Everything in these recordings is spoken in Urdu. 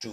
2।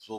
100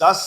10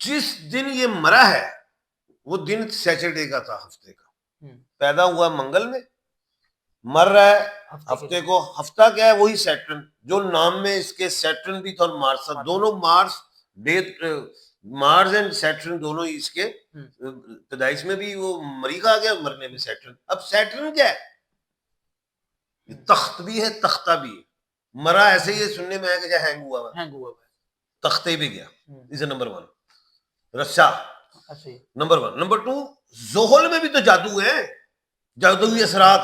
جس دن یہ مرا ہے وہ دن سیٹرڈے کا تھا ہفتے کا، پیدا ہوا منگل میں، مر رہا ہے ہفتے کو، ہفتہ کیا ہے وہی سیٹرن، جو نام میں اس کے سیٹرن بھی تھا اور مارس تھا، دونوں مارس اینڈ سیٹرن دونوں ہی اس کے پیدائش میں بھی وہ مریخ آ گیا، مرنے میں سیٹرن۔ اب سیٹرن کیا ہے؟ یہ تخت بھی ہے تختہ بھی ہے، مرا ایسے ہی سننے میں آیا کہ ہینگ ہوا تختے بھی گیا، از اے نمبر 1 رسا، نمبر 1۔ نمبر 2 زحل میں بھی تو جادو ہے، جادوئی اثرات،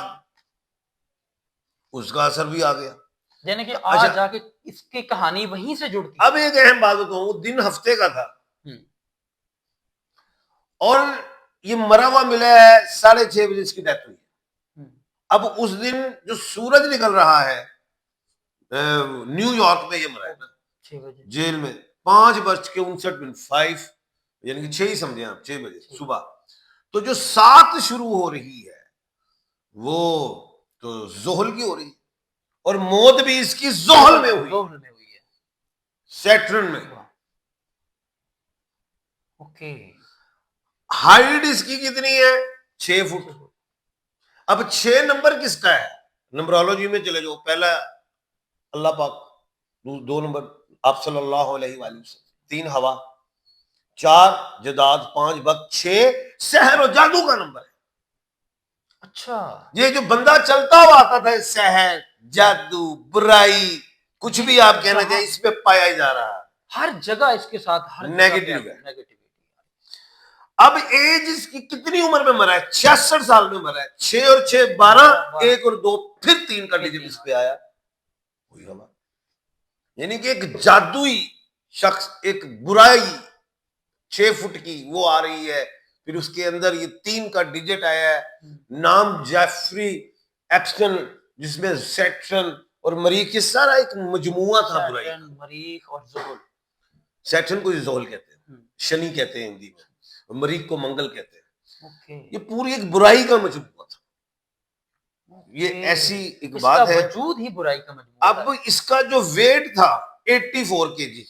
اس کا اثر بھی آ گیا، یعنی کہ آج جا کے اس کی کہانی وہیں سے جڑتی ہے۔ اب ایک اہم بات بتاؤں، وہ دن ہفتے کا تھا اور یہ مرا ہوا ملا ہے 6:30 بجے اس کی ڈیتھ ہوئی۔ اب اس دن جو سورج نکل رہا ہے نیو یارک میں، یہ مرا ہے نا جیل میں 5:59 5، یعنی کہ 6 ہی سمجھیں آپ، 6 بجے صبح۔ تو جو 7 شروع ہو رہی ہے وہ تو زحل کی ہو رہی ہے، اور موت بھی اس کی زحل میں ہوئی ہے، سیٹرن میں۔ ہائٹ اس کی کتنی ہے؟ 6 فٹ۔ اب 6 نمبر کس کا ہے؟ نمبرولوجی میں چلے جاؤ، پہلا اللہ پاک، 2 نمبر آپ صلی اللہ علیہ وآلہ وسلم، 3 ہوا، 4 جداد، 5 وقت، 6 سحر و جادو کا نمبر ہے۔ اچھا، یہ جو بندہ چلتا ہوا آتا تھا، سحر، جادو، برائی، کچھ بھی آپ کہنا چاہیے، اس پہ پایا ہی جا رہا ہے، ہر جگہ اس کے ساتھ نیگیٹو ہے۔ اب ایج اس کی کتنی عمر میں مرا ہے؟ 66 سال میں مرا ہے۔ 6 اور 6 12، 1 اور 2 پھر 3 کا ڈیجٹ اس پہ آیا، وہی ہوا۔ یعنی کہ ایک جادوئی شخص، ایک برائی 6 فٹ کی وہ آ رہی ہے، پھر اس کے اندر یہ 3 کا ڈیجٹ آیا ہے، نام جیفری ایپسٹن، جس میں سیٹرن اور مریخ، یہ سارا ایک مجموعہ تھا برائی، مریخ اور زحل۔ سیٹرن کو زحل کہتے ہیں، شنی کہتے ہیں ہندی میں، مریخ کو منگل کہتے ہیں۔ یہ پوری ایک برائی کا مجموعہ تھا، یہ ایسی ایک بات ہے، وجود ہی برائی کا مجموعہ۔ اب اس کا جو ویٹ تھا 84 kg،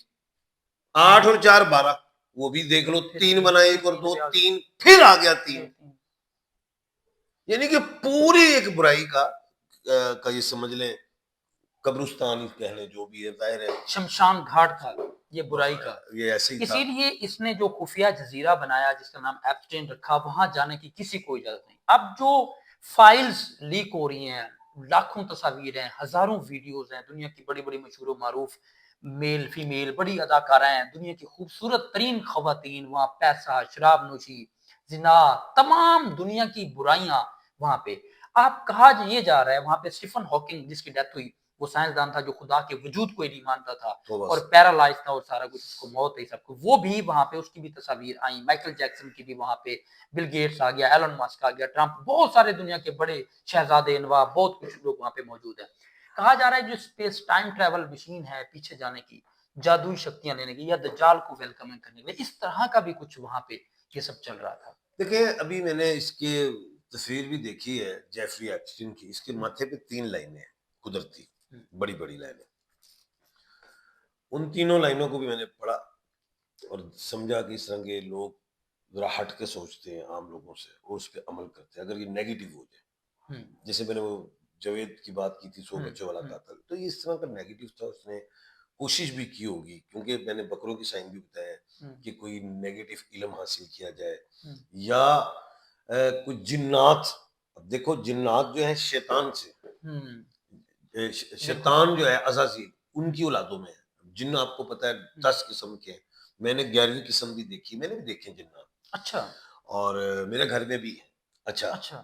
8 اور 4 12، وہ بھی دیکھ لو، 3 بنا، 1 اور 2 3، پھر آ گیا 3، یعنی کہ پوری ایک برائی کا یہ سمجھ لیں، قبرستان کہہ لیں، جو بھی ہے، ظاہر ہے شمشان گھاٹ تھا یہ برائی کا، یہ ایسے ہی تھا۔ اسی لیے اس نے جو خفیہ جزیرہ بنایا جس کا نام ایپسٹین رکھا، وہاں جانے کی کسی کو اجازت نہیں۔ اب جو فائلز لیک ہو رہی ہیں، لاکھوں تصاویر ہیں، ہزاروں ویڈیوز ہیں، دنیا کی بڑی بڑی مشہور و معروف میل فیمیل بڑی اداکارہ ہیں، دنیا کی خوبصورت ترین خواتین، وہاں پیسہ، شراب نوشی، زنا، تمام دنیا کی برائیاں وہاں پہ۔ آپ کہا یہ جا رہا ہے وہاں پہ اسٹیفن ہاکنگ جس کی ڈیتھ ہوئی، وہ سائنسدان تھا جو خدا کے وجود کو ہی نہیں مانتا تھا اور پیرالائز تھا اور سارا کچھ، اس کو موت ہے سب کو، وہ بھی وہاں پہ، اس کی بھی تصاویر آئیں، مائیکل جیکسن کی بھی وہاں پہ، بل گیٹس آ گیا، ایلن ماسک آ گیا، ٹرمپ، بہت سارے دنیا کے بڑے شہزادے نواب، بہت کچھ لوگ وہاں پہ موجود ہیں۔ کہا جا رہا ہے جو اسپیس ٹائم ٹریول مشین ہے پیچھے جانے کی، جادوئی شکتیاں لینے کی، یا دجال کو ویلکم کرنے کے لیے، اس طرح کا بھی کچھ وہاں پہ یہ سب چل رہا تھا۔ دیکھیں، ابھی میں نے اس کی تصویر بھی دیکھی ہے جیفری ایپسٹین کی، اس کے ماتھے پہ 3 لائنیں ہیں قدرتی، بڑی بڑی لائنیں، ان تینوں لائنوں کو بھی میں نے پڑھا اور سمجھا کہ اس طرح کے لوگ ذرا ہٹ کے سوچتے ہیں عام لوگوں سے اور اس پہ عمل کرتے ہیں، اگر یہ نیگیٹو ہو جائے، جیسے میں نے وہ جاوید کی بات کی تھی 100 بچوں والا قاتل، تو یہ اس طرح کا نیگیٹو تھا، اس نے کوشش بھی کی ہوگی، کیونکہ میں نے بکروں کی سائن بھی بتایا کہ کوئی نیگیٹو علم حاصل کیا جائے، یا کوئی جنات، اب دیکھو جنات جو ہیں شیطان سے، شیطان جو ہے عزازیل ان کی اولادوں میں ہے، جن آپ کو پتا ہے 10 قسم کے ہیں، میں نے 11ویں قسم بھی دیکھی، میں نے بھی دیکھے جنات، اچھا، اور میرے گھر میں بھی ہے۔ اچھا،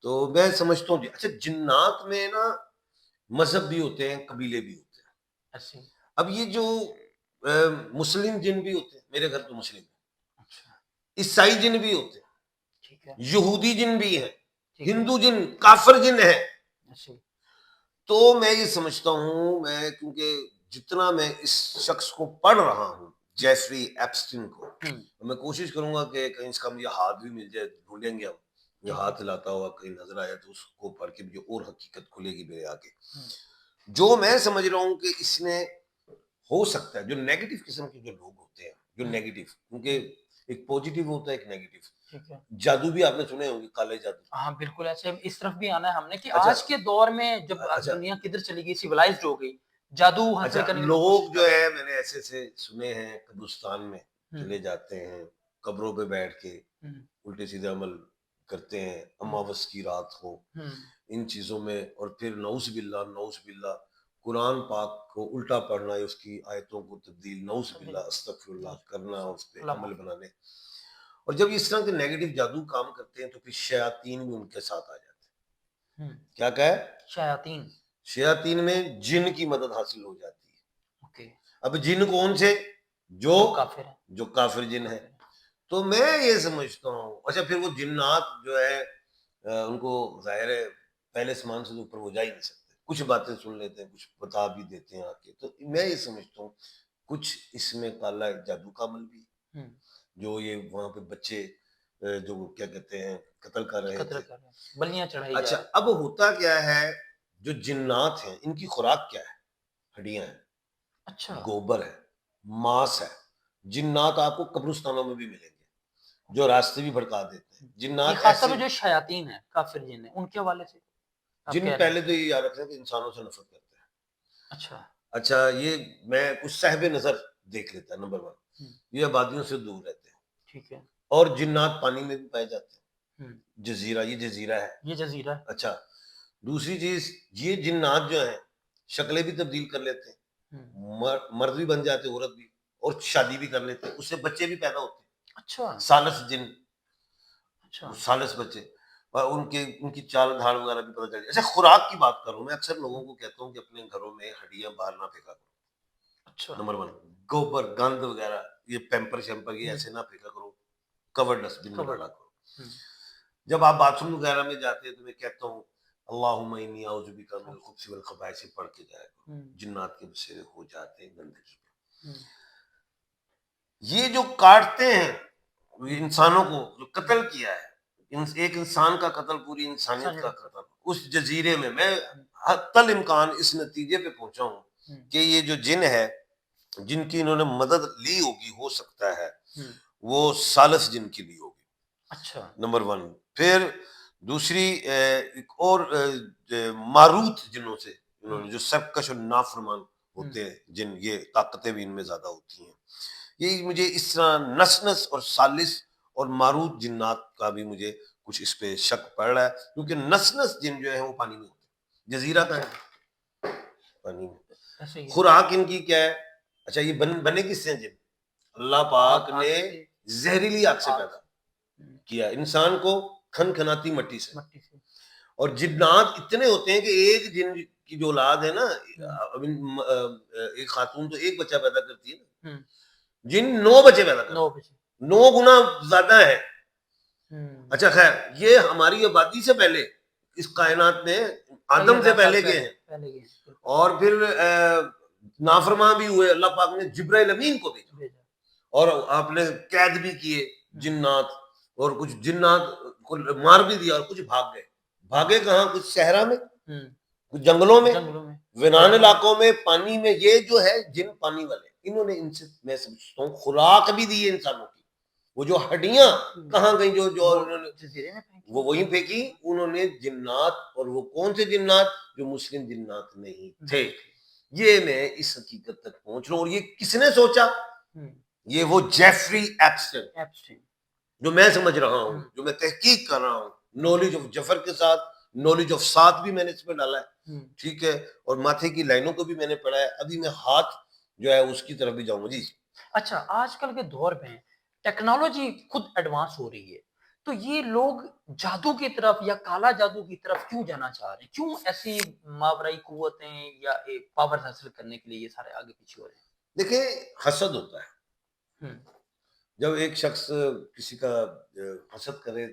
تو میں سمجھتا ہوں اچھا جنات میں نا مذہب بھی ہوتے ہیں، قبیلے بھی ہوتے ہیں، اب یہ جو مسلم جن بھی ہوتے ہیں، میرے گھر تو مسلم ہیں، عیسائی جن بھی ہوتے ہیں، یہودی جن بھی ہیں، ہندو جن، کافر جن ہیں، تو میں یہ سمجھتا ہوں، میں کیونکہ جتنا میں اس شخص کو پڑھ رہا ہوں جیفری ایپسٹین کو، میں کوشش کروں گا کہ کہیں اس کا مجھے ہاتھ بھی مل جائے، ڈھونڈیں گے ہم، یہ ہاتھ لاتا ہوا کہیں نظر آیا تو اس کو پڑھ کے مجھے اور حقیقت کھلے گی میرے آگے۔ جو میں سمجھ رہا ہوں کہ اس نے ہو سکتا ہے جو نیگیٹو قسم کے جو لوگ ہوتے ہیں جو نیگیٹو، کیونکہ ایک پوزیٹیو ہوتا ہے ایک نیگیٹو. ٹھیک ہے. جادو بھی آپ نے سنے ہوں گے، کالے جادو. ہاں بالکل ایسے اس طرف بھی آنا ہے ہم نے کہ اچھا آج کے دور میں جب اچھا دنیا کدھر چلی گئی، سیولائزڈ ہو گئی، جادو اچھا حاصل کرنے کی لوگ کوشش جو کر رہے ہے میں نے ایسے سے سنے ہیں قبرستان میں ہیں. چلے جاتے ہیں، قبروں پہ بیٹھ کے ہم، الٹے سیدھے عمل کرتے ہیں، اماوس کی رات ہو ہم، ان چیزوں میں، اور پھر نعوذ باللہ نعوذ باللہ قرآن پاک کو الٹا پڑھنا ہے، اس کی آیتوں کو تبدیل، نعوذ باللہ استغفر اللہ کرنا، اس پہ اللہ عمل بنانے. اور جب اس طرح کے نیگیٹو جادو کام کرتے ہیں تو پھر شیاطین بھی ان کے ساتھ آ جاتے ہیں. ہم، کیا کہا ہے؟ شیاطین. شیاطین میں جن کی مدد حاصل ہو جاتی ہے. اوکے. اب جن کون سے؟ جو جو کافر ہیں. جو کافر جن ہے. تو میں یہ سمجھتا ہوں، اچھا پھر وہ جنات جو ہے ان کو ظاہر ہے پہلے سمان سے اوپر وہ جا ہی نہیں سکتے، کچھ باتیں سن لیتے ہیں، کچھ بتا بھی دیتے ہیں آ کے. تو میں یہ سمجھتا ہوں کچھ اس میں کالا جادو کا عمل بھی ہے، ہم، جو یہ وہاں پہ بچے جو کیا کہتے ہیں قتل کر رہے قتل تھے. کر رہے ہیں، بلیاں چڑھائی جا اچھا رہی ہیں. اب ہوتا کیا ہے، جو جنات ہیں ان کی خوراک کیا ہے؟ ہڈیاں ہیں، اچھا. گوبر ہے، ماس ہے. جنات آپ کو قبرستانوں میں بھی ملیں گے جو راستے بھی بھڑکا دیتے ہیں. یہ جنات خاص طور ایسے پہ جو شیاطین ہیں، کافر جن ہیں، ان کے حوالے سے آپ جن کہہ رہے پہلے ہیں. تو یہ یاد رکھیں کہ انسانوں سے نفرت کرتے ہیں. اچھا. اچھا یہ میں کچھ صاحب نظر دیکھ لیتا ہے، نمبر 1 ہم، یہ آبادیوں سے دور رہتے ہیں. ٹھیک ہے. اور جنات پانی میں بھی پائے جاتے ہیں. ہم، جزیرہ، یہ جزیرہ ہے. یہ جزیرہ. اچھا دوسری چیز، یہ جنات جو ہیں شکلیں بھی تبدیل کر لیتے ہیں، ہم، مرد بھی بن جاتے ہیں، عورت بھی، اور شادی بھی کر لیتے ہیں، اس سے بچے بھی پیدا ہوتے ہیں. اچھا. سالس جن، اچھا. سالس بچے، اور ان کی چال ڈھال وغیرہ بھی پتہ چل جائے. ایسے خوراک کی بات کروں میں اکثر لوگوں کو کہتا ہوں کہ اپنے گھروں میں ہڈیاں باہر نہ پھینکا کرو. اچھا. نمبر 1 گوبر گند وغیرہ، یہ پیمپر شیمپر یہ ایسے نہ پھینکا کرو، کور ڈسٹ بن میں خبر. ڈالا کرو. ہم، جب آپ باتھ روم وغیرہ میں جاتے ہیں تو میں کہتا ہوں اللہم انی اعوذ بک من الخبث والخبائث پڑھ کے جایا کرو، ہم، جنات کے بسیرے ہو جاتے ہیں گندگی پہ. ہم، یہ جو کاٹتے ہیں انسانوں کو، جو قتل کیا ہے، ایک انسان کا قتل پوری انسانیت کا قتل، اس جزیرے میں میں حتی الامکان اس نتیجے پہ پہنچا ہوں ہم، کہ یہ جو جن ہے جن کی انہوں نے مدد لی ہوگی، ہو سکتا ہے ہم. وہ سالس جن کی لی ہوگی. اچھا. نمبر 1. پھر دوسری ایک اور ماروت جنوں سے انہوں نے، جو سرکش اور نافرمان ہوتے ہیں جن، یہ طاقتیں بھی ان میں زیادہ ہوتی ہیں. یہ مجھے اس طرح نس اور سالس اور ماروت جنات کا بھی مجھے کچھ اس پہ شک پڑ رہا ہے، کیونکہ نس جن جو ہے وہ پانی میں ہوتے ہیں. جزیرہ کا ہے پانی میں. ایسے ہی ہے. خوراک ان کی کیا ہے؟ اچھا یہ بنے کس سے جن؟ اللہ پاک آگ نے سے. زہریلی آگ سے آگ. پیدا ہم، کیا انسان کو، کھن کھناتی مٹی سے. مٹی سے. اور جنات اتنے ہوتے ہیں کہ ایک جن کی جو اولاد ہے نا، ایک خاتون تو ایک بچہ پیدا کرتی ہے نا، ہم، جن 9 بچے پیدا کرتے 9 بجے. ہیں، 9 گنا زیادہ ہے. ہم، اچھا خیر، یہ ہماری آبادی سے پہلے اس کائنات میں آدم سے پہلے کے ہیں. پہلے گئے. اور پھر نافرمان بھی ہوئے، اللہ پاک نے جبرائیل امین کو بھیجا، بھیجا. اور آپ نے قید بھی کیے جنات، اور کچھ جنات کو مار بھی دیا، اور کچھ بھاگ گئے. بھاگے کہاں؟ کچھ صحرا میں، ہم، کچھ جنگلوں میں، جنگلوں میں. ویران علاقوں میں، پانی میں. یہ جو ہے جن پانی والے، انہوں نے ان سے میں سمجھتا ہوں خوراک بھی دی ہے انسانوں کی. وہ جو ہڈیاں کہاں گئیں جو انہوں نے جزیرے میں پھینکی. وہ وہیں پھینکی انہوں نے جنات. اور وہ کون سے جنات؟ جو مسلم جنات نہیں تھے. یہ میں اس حقیقت تک پہنچ رہا ہوں. اور یہ کس نے سوچا؟ ہم، یہ وہ جیفری ایپسٹن، ایپسٹین. جو میں سمجھ رہا ہوں، جو میں تحقیق کر رہا ہوں، نالج آف جفر کے ساتھ نالج آف سات بھی میں نے اس میں ڈالا ہے، ہم. ٹھیک ہے، اور ماتھے کی لائنوں کو بھی میں نے پڑھا ہے. ابھی میں ہاتھ جو ہے اس کی طرف بھی جاؤں گا. جی اچھا آج کل کے دور میں ٹیکنالوجی خود ایڈوانس ہو رہی ہے، تو یہ لوگ جادو کی طرف یا کالا جادو کی طرف کیوں جانا چاہ رہے ہیں؟ کیوں ایسی ماورائی قوتیں یا پاور حاصل کرنے کے لیے یہ سارے آگے پیچھے ہو رہے ہیں؟ دیکھیں حسد ہوتا ہے. ہم، جب ایک شخص کسی کا حسد کرے،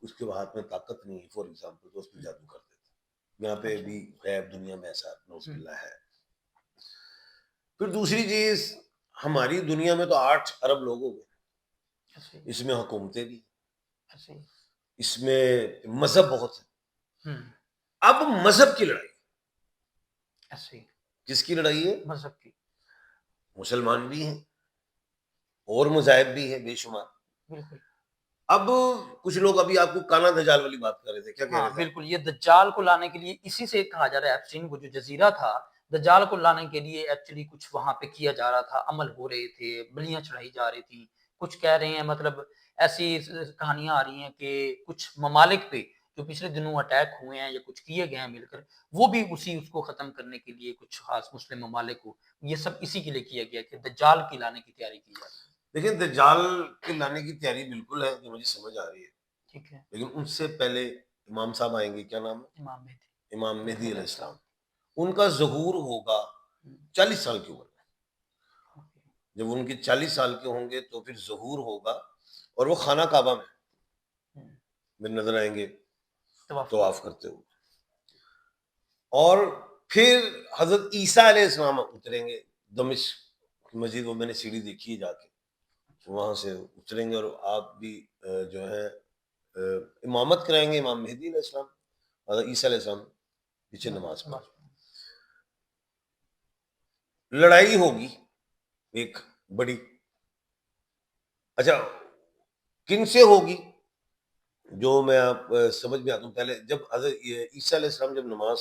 اس کے ہاتھ میں طاقت نہیں ہے فار ایگزامپل، تو اس پہ جادو کر دیتا ہے. یہاں پہ بھی غیب دنیا میں ایسا نوز باللہ ہے. پھر دوسری چیز، ہماری دنیا میں تو 8 ارب لوگ ہو گئے، ایسے اس میں حکومتیں بھی، ایسے. اس میں مذہب بہت ہے. ہم، اب مذہب کی لڑائی، ایسے کس کی لڑائی ہے؟ مذہب کی. مسلمان بھی ہیں، اور مذاہب بھی ہیں بے شمار. بالکل. اب کچھ لوگ ابھی آپ کو کانا دجال والی بات کر رہے تھے, کیا کہہ ہاں رہے تھے؟ بالکل, یہ دجال کو لانے کے لیے اسی سے کہا جا رہا ہے ایپسٹین, وہ جو جزیرہ تھا دجال کو لانے کے لیے ایکچولی کچھ وہاں پہ کیا جا رہا تھا, عمل ہو رہے تھے, بلیاں چڑھائی جا رہی تھیں. کچھ کہہ رہے ہیں مطلب ایسی کہانیاں آ رہی ہیں کہ کچھ ممالک پہ جو پچھلے دنوں اٹیک ہوئے ہیں یا کچھ کیے گئے ہیں مل کر, وہ بھی اس کو ختم کرنے کے لیے کچھ خاص مسلم ممالک کو, یہ سب اسی کے لیے کیا گیا کہ دجال کی لانے کی تیاری کی جا رہی ہے. لیکن دجال کے لانے کی تیاری بالکل ہے, جو مجھے سمجھ آ رہی ہے, ٹھیک ہے. لیکن ان سے پہلے امام صاحب آئیں گے, کیا نام ہے؟ امام مہدی. امام مہدی علیہ السلام. ان کا ظہور ہوگا 40 سال کی عمر میں. جب ان کی 40 سال کے ہوں گے تو پھر ظہور ہوگا, اور وہ خانہ کعبہ میں نظر آئیں گے طواف کرتے ہوئے. اور پھر حضرت عیسیٰ علیہ السلام اتریں گے دمشق کی مسجد, وہ میں نے سیڑھی دیکھی ہے جا کے, وہاں سے اتریں گے اور آپ بھی جو ہے امامت کرائیں گے, امام مہدی علیہ السلام, حضرت عیسیٰ علیہ السلام پیچھے نماز پڑھ. لڑائی ہوگی ایک بڑی. اچھا کن سے ہوگی جو میں آپ سمجھ میں آتا ہوں. پہلے جب حضرت عیسیٰ علیہ السلام جب نماز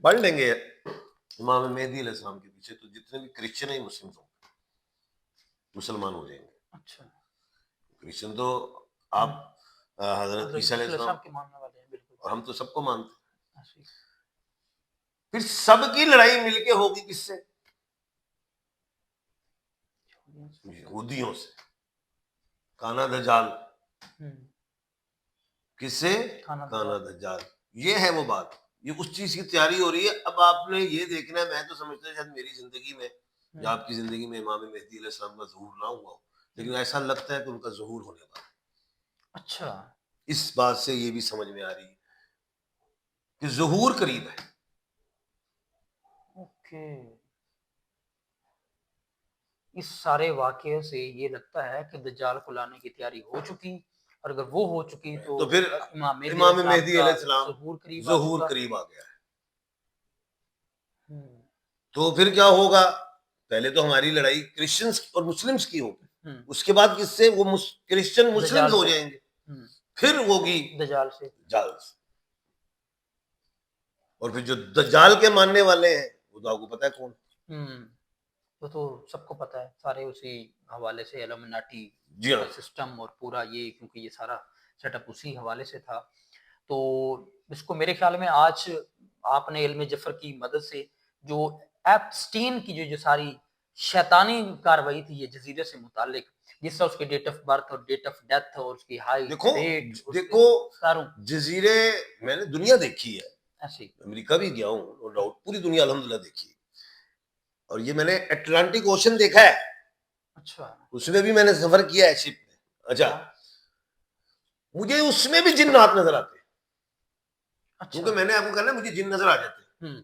پڑھ لیں گے امام مہدی علیہ السلام کے پیچھے, تو جتنے بھی کرسچن ہیں مسلمان ہو جائیں گے. اچھا, کرسچن تو آپ حضرت عیسیٰ علیہ السلام کے ماننے والے ہیں بالکل, اور ہم تو سب کو مانتے ہیں. ایسے ہی. پھر سب کی لڑائی مل کے ہوگی کس سے؟ یہودیوں سے. کانا دجال کس سے؟ کانا دجال. یہ ہے وہ بات, یہ اس چیز کی تیاری ہو رہی ہے. اب آپ نے یہ دیکھنا ہے, میں تو سمجھتا ہوں شاید میری زندگی میں یا آپ کی زندگی میں امام مہدی علیہ السلام کا ظہور نہ ہوا ہو, لیکن ایسا لگتا ہے کہ ان کا ظہور ہونے والا ہے. اچھا, اس بات سے یہ بھی سمجھ میں آ رہی ہے کہ ظہور قریب ہے. اوکے. اس سارے واقعے سے یہ لگتا ہے کہ دجال کو لانے کی تیاری ہو چکی, اور اگر وہ ہو چکی تو پھر امام مہدی علیہ السلام ظہور قریب آ گیا ہے. ہوں. تو پھر کیا ہوگا؟ پہلے تو ہماری لڑائی کرسچنز اور مسلمز کی ہوگی, اس کے بعد کس سے؟ وہ کرسچن مسلمز ہو جائیں گے, پھر ہوگی دجال سے. اور پھر جو دجال کے ماننے والے ہیں وہ تو آپ کو پتا ہے کون. وہ تو سب کو پتا ہے, سارے اسی حوالے سے ایلومناٹی سسٹم اور پورا یہ, کیونکہ یہ سارا سیٹ اپ اسی حوالے سے تھا. تو اس کو میرے خیال میں آج آپ نے علم جفر کی مدد سے جو ایپسٹین کی جو ساری شیطانی کاروائی تھی یہ جزیرے سے متعلق, جس سے اس کی ڈیٹ آف برتھ اور ڈیٹ آف ڈیتھ اور اس کی ہائٹ ویٹ, دیکھو جزیرے میں نے دنیا دیکھی ہے, امریکہ بھی گیا ہوں, نو ڈاؤٹ پوری دنیا الحمدللہ دیکھی ہے, اور یہ میں نے اٹلانٹک اوشن دیکھا ہے. اچھا, اس میں بھی میں نے سفر کیا ہے شپ میں. اچھا, مجھے اس میں بھی جنات نظر آتے ہیں, کیونکہ میں نے آپ کو کہا نا مجھے جن نظر آ جاتے ہیں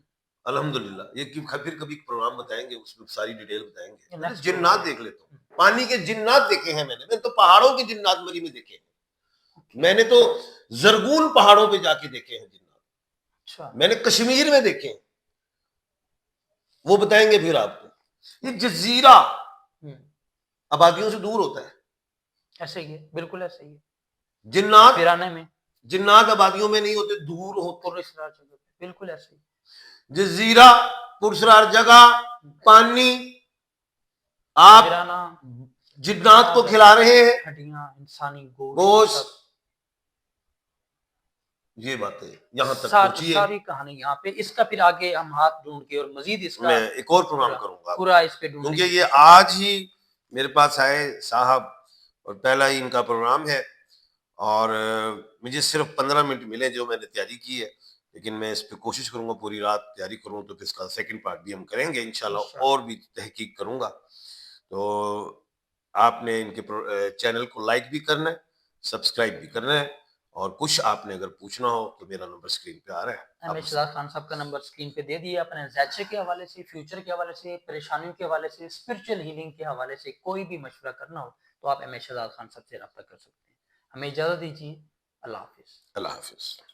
الحمدللہ. یہ پھر کبھی پروگرام بتائیں گے, اس میں ساری ڈیٹیل بتائیں گے. جنات دیکھ لیتا ہوں, پانی کے جنات دیکھے ہیں میں نے تو پہاڑوں کے جنات مری میں دیکھے ہیں, میں نے تو زرگون پہاڑوں پہ جا کے دیکھے ہیں جنات, میں نے کشمیر میں دیکھے ہیں, وہ بتائیں گے پھر آپ کو. یہ جزیرہ آبادیوں سے دور ہوتا ہے, ایسے ہی ہے, بالکل ایسے ہی ہے. جنات پیرانے میں جنات آبادیوں میں نہیں ہوتے, دور ہوتے, بالکل ایسے ہی. جزیرہ پرسرار جگہ, پانی, آپ جنات کو کھلا رہے ہیں, ہڈیاں, انسانی گوشت, یہ باتیں یہاں تک پہنچی ہے. ساری کہانی یہاں پہ, اس کا پھر آگے ہم ہاتھ ڈھونڈ کے اور مزید اس کا میں ایک اور پروگرام کروں گا پورا اس پہ ڈھونڈ, کیونکہ یہ آج ہی میرے پاس آئے صاحب اور پہلا ہی ان کا پروگرام ہے, اور مجھے صرف 15 منٹ ملے جو میں نے تیاری کی ہے, لیکن میں اس پہ کوشش کروں گا پوری رات تیاری کروں, تو پھر اس کا سیکنڈ پارٹ بھی ہم کریں گے انشاءاللہ, اور بھی تحقیق کروں گا. تو آپ نے ان کے چینل کو لائک بھی کرنا ہے, سبسکرائب بھی کرنا ہے, اور کچھ آپ نے اگر پوچھنا ہو تو میرا نمبر اسکرین پہ آ رہا ہے. ایم اے شہزاد خان صاحب کا نمبر اسکرین پہ دے دیا. اپنے زیچے کے حوالے سے, فیوچر کے حوالے سے, پریشانیوں کے حوالے سے, اسپرچل ہیلنگ کے حوالے سے کوئی بھی مشورہ کرنا ہو تو آپ ایم اے شہزاد خان صاحب سے رابطہ کر سکتے ہیں. ہمیں اجازت دیجیے, اللہ حافظ. اللہ حافظ.